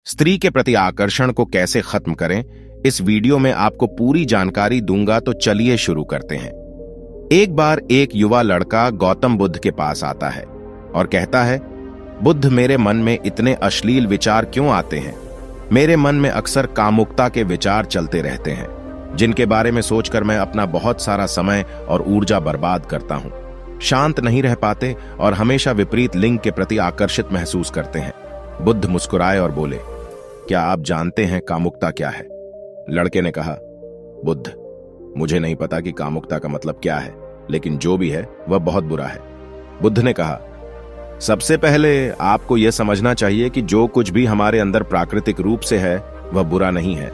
स्त्री के प्रति आकर्षण को कैसे खत्म करें, इस वीडियो में आपको पूरी जानकारी दूंगा। तो चलिए शुरू करते हैं। एक बार एक युवा लड़का गौतम बुद्ध के पास आता है और कहता है, बुद्ध, मेरे मन में इतने अश्लील विचार क्यों आते हैं? मेरे मन में अक्सर कामुकता के विचार चलते रहते हैं, जिनके बारे में सोचकर मैं अपना बहुत सारा समय और ऊर्जा बर्बाद करता हूं। शांत नहीं रह पाते और हमेशा विपरीत लिंग के प्रति आकर्षित महसूस करते हैं। बुद्ध मुस्कुराए और बोले, क्या आप जानते हैं कामुकता क्या है? लड़के ने कहा, बुद्ध, मुझे नहीं पता कि कामुकता का मतलब क्या है, लेकिन जो भी है वह बहुत बुरा है। बुद्ध ने कहा, सबसे पहले आपको यह समझना चाहिए कि जो कुछ भी हमारे अंदर प्राकृतिक रूप से है वह बुरा नहीं है।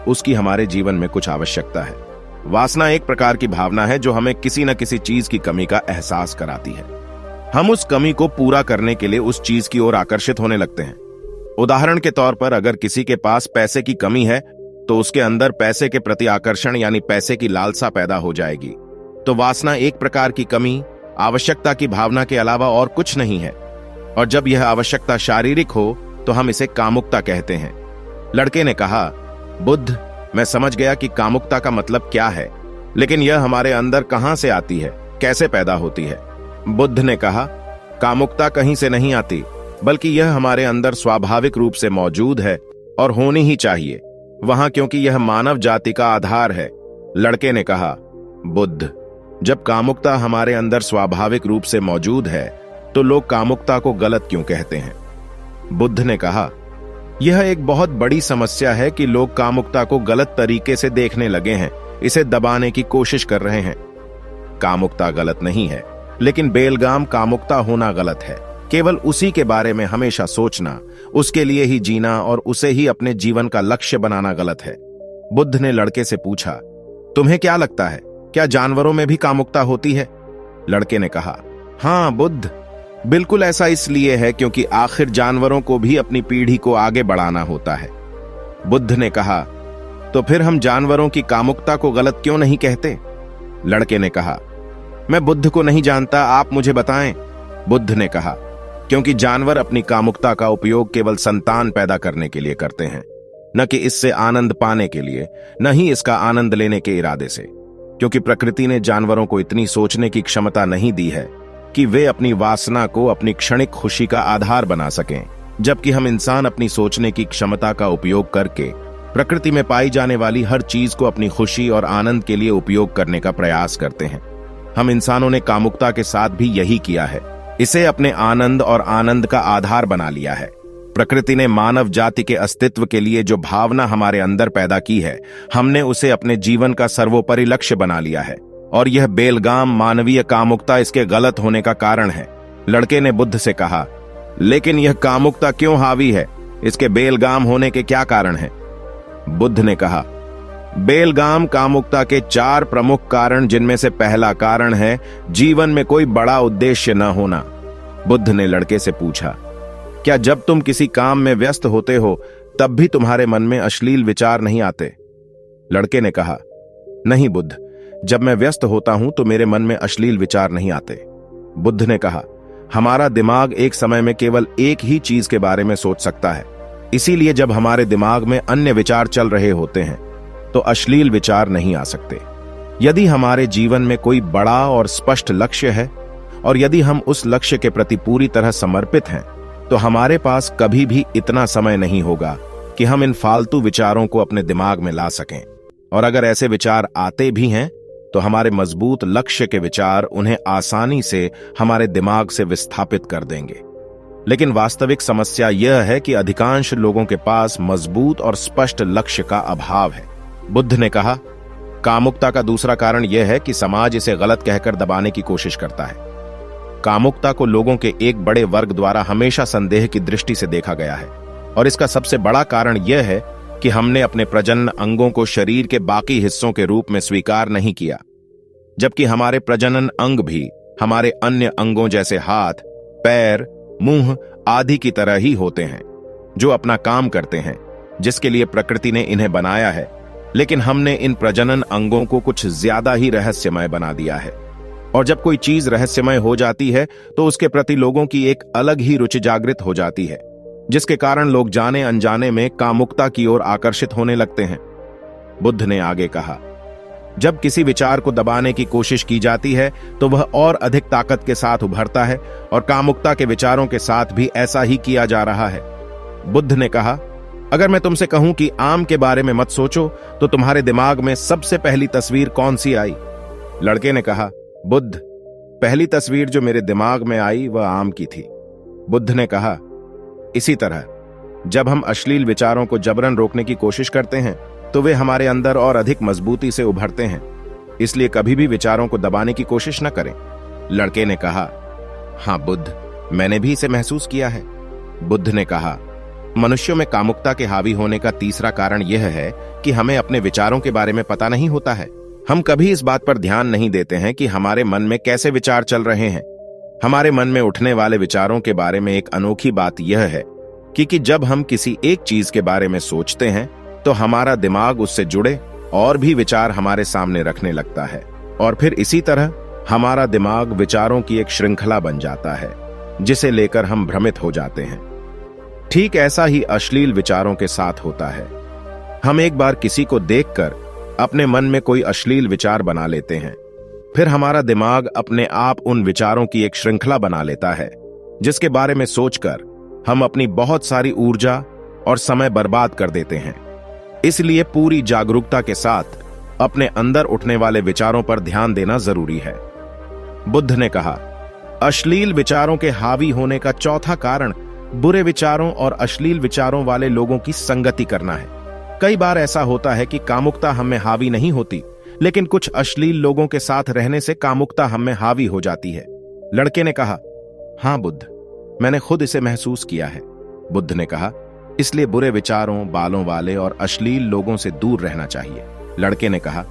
उसकी हमारे जीवन में कुछ आवश्यकता है। वासना एक प्रकार की भावना है जो हमें किसी न किसी चीज की कमी का एहसास कराती है। हम उस कमी को पूरा करने के लिए उस चीज की ओर आकर्षित होने लगते हैं। उदाहरण के तौर पर, अगर किसी के पास पैसे की कमी है तो उसके अंदर पैसे के प्रति आकर्षण यानी पैसे की लालसा पैदा हो जाएगी। तो वासना एक प्रकार की कमी, आवश्यकता की भावना के अलावा और कुछ नहीं है। और जब यह आवश्यकता शारीरिक हो तो हम इसे कामुकता कहते हैं। लड़के ने कहा, बुद्ध, मैं समझ गया कि कामुकता का मतलब क्या है, लेकिन यह हमारे अंदर कहां से आती है, कैसे पैदा होती है? बुद्ध ने कहा, कामुकता कहीं से नहीं आती, बल्कि यह हमारे अंदर स्वाभाविक रूप से मौजूद है और होनी ही चाहिए वहां, क्योंकि यह मानव जाति का आधार है। लड़के ने कहा, बुद्ध, जब कामुकता हमारे अंदर स्वाभाविक रूप से मौजूद है तो लोग कामुकता को गलत क्यों कहते हैं? बुद्ध ने कहा, यह एक बहुत बड़ी समस्या है कि लोग कामुकता को गलत तरीके से देखने लगे हैं, इसे दबाने की कोशिश कर रहे हैं। कामुकता गलत नहीं है, लेकिन बेलगाम कामुकता होना गलत है। केवल उसी के बारे में हमेशा सोचना, उसके लिए ही जीना और उसे ही अपने जीवन का लक्ष्य बनाना गलत है। बुद्ध ने लड़के से पूछा, तुम्हें क्या लगता है, क्या जानवरों में भी कामुकता होती है? लड़के ने कहा, हाँ बुद्ध, बिल्कुल ऐसा इसलिए है क्योंकि आखिर जानवरों को भी अपनी पीढ़ी को आगे बढ़ाना होता है। बुद्ध ने कहा, तो फिर हम जानवरों की कामुकता को गलत क्यों नहीं कहते? लड़के ने कहा, मैं बुद्ध को नहीं जानता, आप मुझे बताएं। बुद्ध ने कहा, क्योंकि जानवर अपनी कामुकता का उपयोग केवल संतान पैदा करने के लिए करते हैं, न कि इससे आनंद पाने के लिए, न ही इसका आनंद लेने के इरादे से। क्योंकि प्रकृति ने जानवरों को इतनी सोचने की क्षमता नहीं दी है कि वे अपनी वासना को अपनी क्षणिक खुशी का आधार बना सकें, जबकि हम इंसान अपनी सोचने की क्षमता का उपयोग करके प्रकृति में पाई जाने वाली हर चीज को अपनी खुशी और आनंद के लिए उपयोग करने का प्रयास करते हैं। हम इंसानों ने कामुकता के साथ भी यही किया है, इसे अपने आनंद और आनंद का आधार बना लिया है। प्रकृति ने मानव जाति के अस्तित्व के लिए जो भावना हमारे अंदर पैदा की है, हमने उसे अपने जीवन का सर्वोपरि लक्ष्य बना लिया है, और यह बेलगाम मानवीय कामुकता इसके गलत होने का कारण है। लड़के ने बुद्ध से कहा, लेकिन यह कामुकता क्यों हावी है, इसके बेलगाम होने के क्या कारण हैं? बुद्ध ने कहा, बेलगाम कामुकता के 4 प्रमुख कारण, जिनमें से पहला कारण है जीवन में कोई बड़ा उद्देश्य न होना। बुद्ध ने लड़के से पूछा, क्या जब तुम किसी काम में व्यस्त होते हो तब भी तुम्हारे मन में अश्लील विचार नहीं आते? लड़के ने कहा, नहीं बुद्ध, जब मैं व्यस्त होता हूं तो मेरे मन में अश्लील विचार नहीं आते। बुद्ध ने कहा, हमारा दिमाग एक समय में केवल एक ही चीज के बारे में सोच सकता है, इसीलिए जब हमारे दिमाग में अन्य विचार चल रहे होते हैं तो अश्लील विचार नहीं आ सकते। यदि हमारे जीवन में कोई बड़ा और स्पष्ट लक्ष्य है और यदि हम उस लक्ष्य के प्रति पूरी तरह समर्पित हैं, तो हमारे पास कभी भी इतना समय नहीं होगा कि हम इन फालतू विचारों को अपने दिमाग में ला सकें। और अगर ऐसे विचार आते भी हैं तो हमारे मजबूत लक्ष्य के विचार उन्हें आसानी से हमारे दिमाग से विस्थापित कर देंगे। लेकिन वास्तविक समस्या यह है कि अधिकांश लोगों के पास मजबूत और स्पष्ट लक्ष्य का अभाव है। बुद्ध ने कहा, कामुकता का दूसरा कारण यह है कि समाज इसे गलत कहकर दबाने की कोशिश करता है। कामुकता को लोगों के एक बड़े वर्ग द्वारा हमेशा संदेह की दृष्टि से देखा गया है, और इसका सबसे बड़ा कारण यह है कि हमने अपने प्रजनन अंगों को शरीर के बाकी हिस्सों के रूप में स्वीकार नहीं किया, जबकि हमारे प्रजनन अंग भी हमारे अन्य अंगों जैसे हाथ, पैर, मुंह आदि की तरह ही होते हैं, जो अपना काम करते हैं, जिसके लिए प्रकृति ने इन्हें बनाया है। लेकिन हमने इन प्रजनन अंगों को कुछ ज्यादा ही रहस्यमय बना दिया है, और जब कोई चीज रहस्यमय हो जाती है तो उसके प्रति लोगों की एक अलग ही रुचि जागृत हो जाती है। जिसके कारण लोग जाने अनजाने में कामुकता की ओर आकर्षित होने लगते हैं। बुद्ध ने आगे कहा, जब किसी विचार को दबाने की कोशिश की जाती है तो वह और अधिक ताकत के साथ उभरता है, और कामुकता के विचारों के साथ भी ऐसा ही किया जा रहा है। बुद्ध ने कहा, अगर मैं तुमसे कहूं कि आम के बारे में मत सोचो तो तुम्हारे दिमाग में सबसे पहली तस्वीर कौन सी आई? लड़के ने कहा, बुद्ध, पहली तस्वीर जो मेरे दिमाग में आई वह आम की थी। बुद्ध ने कहा, इसी तरह जब हम अश्लील विचारों को जबरन रोकने की कोशिश करते हैं तो वे हमारे अंदर और अधिक मजबूती से उभरते हैं। इसलिए कभी भी विचारों को दबाने की कोशिश न करें। लड़के ने कहा, हां बुद्ध, मैंने भी इसे महसूस किया है। बुद्ध ने कहा, मनुष्यों में कामुकता के हावी होने का तीसरा कारण यह है कि हमें अपने विचारों के बारे में पता नहीं होता है। हम कभी इस बात पर ध्यान नहीं देते हैं कि हमारे मन में कैसे विचार चल रहे हैं। हमारे मन में उठने वाले विचारों के बारे में एक अनोखी बात यह है कि जब हम किसी एक चीज के बारे में सोचते हैं तो हमारा दिमाग उससे जुड़े और भी विचार हमारे सामने रखने लगता है, और फिर इसी तरह हमारा दिमाग विचारों की एक श्रृंखला बन जाता है जिसे लेकर हम भ्रमित हो जाते हैं। ठीक ऐसा ही अश्लील विचारों के साथ होता है। हम एक बार किसी को देखकर अपने मन में कोई अश्लील विचार बना लेते हैं, फिर हमारा दिमाग अपने आप उन विचारों की एक श्रृंखला बना लेता है जिसके बारे में सोचकर हम अपनी बहुत सारी ऊर्जा और समय बर्बाद कर देते हैं। इसलिए पूरी जागरूकता के साथ अपने अंदर उठने वाले विचारों पर ध्यान देना जरूरी है। बुद्ध ने कहा, अश्लील विचारों के हावी होने का चौथा कारण बुरे विचारों और अश्लील विचारों वाले लोगों की संगति करना है। कई बार ऐसा होता है कि कामुकता हम में हावी नहीं होती, लेकिन कुछ अश्लील लोगों के साथ रहने से कामुकता हम में हावी हो जाती है। लड़के ने कहा, हां बुद्ध, मैंने खुद इसे महसूस किया है। बुद्ध ने कहा, इसलिए बुरे विचारों, बालों वाले और अश्लील लोगों से दूर रहना चाहिए। लड़के ने कहा,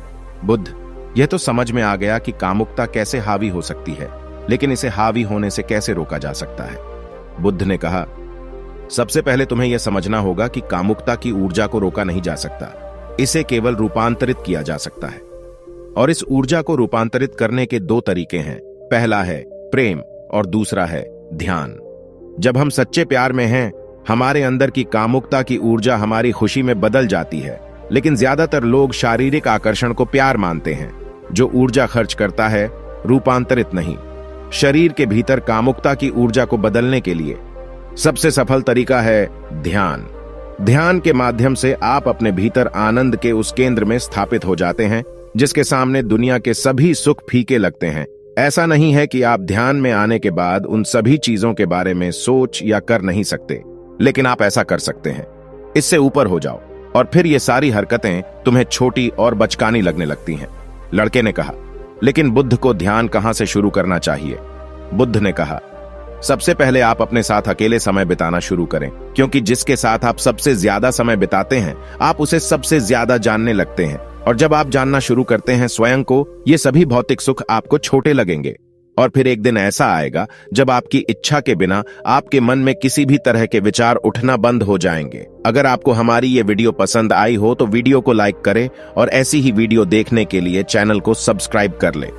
बुद्ध, यह तो समझ में आ गया कि कामुकता कैसे हावी हो सकती है, लेकिन इसे हावी होने से कैसे रोका जा सकता है? बुद्ध ने कहा, सबसे पहले तुम्हें यह समझना होगा कि कामुकता की ऊर्जा को रोका नहीं जा सकता, इसे केवल रूपांतरित किया जा सकता है। और इस ऊर्जा को रूपांतरित करने के दो तरीके हैं। पहला है प्रेम और दूसरा है ध्यान। जब हम सच्चे प्यार में हैं, हमारे अंदर की कामुकता की ऊर्जा हमारी खुशी में बदल जाती है। लेकिन ज्यादातर लोग शारीरिक आकर्षण को प्यार मानते हैं, जो ऊर्जा खर्च करता है, रूपांतरित नहीं। शरीर के भीतर कामुकता की ऊर्जा को बदलने के लिए सबसे सफल तरीका है ध्यान। ध्यान के माध्यम से आप अपने भीतर आनंद के उस केंद्र में स्थापित हो जाते हैं जिसके सामने दुनिया के सभी सुख फीके लगते हैं। ऐसा नहीं है कि आप ध्यान में आने के बाद उन सभी चीजों के बारे में सोच या कर नहीं सकते, लेकिन आप ऐसा कर सकते हैं। इससे ऊपर हो जाओ और फिर ये सारी हरकतें तुम्हें छोटी और बचकानी लगने लगती हैं। लड़के ने कहा, लेकिन बुद्ध को ध्यान कहां से शुरू करना चाहिए? बुद्ध ने कहा, सबसे पहले आप अपने साथ अकेले समय बिताना शुरू करें, क्योंकि जिसके साथ आप सबसे ज्यादा समय बिताते हैं, आप उसे सबसे ज्यादा जानने लगते हैं। और जब आप जानना शुरू करते हैं स्वयं को, ये सभी भौतिक सुख आपको छोटे लगेंगे। और फिर एक दिन ऐसा आएगा जब आपकी इच्छा के बिना आपके मन में किसी भी तरह के विचार उठना बंद हो जाएंगे। अगर आपको हमारी ये वीडियो पसंद आई हो तो वीडियो को लाइक करें और ऐसी ही वीडियो देखने के लिए चैनल को सब्सक्राइब कर लें।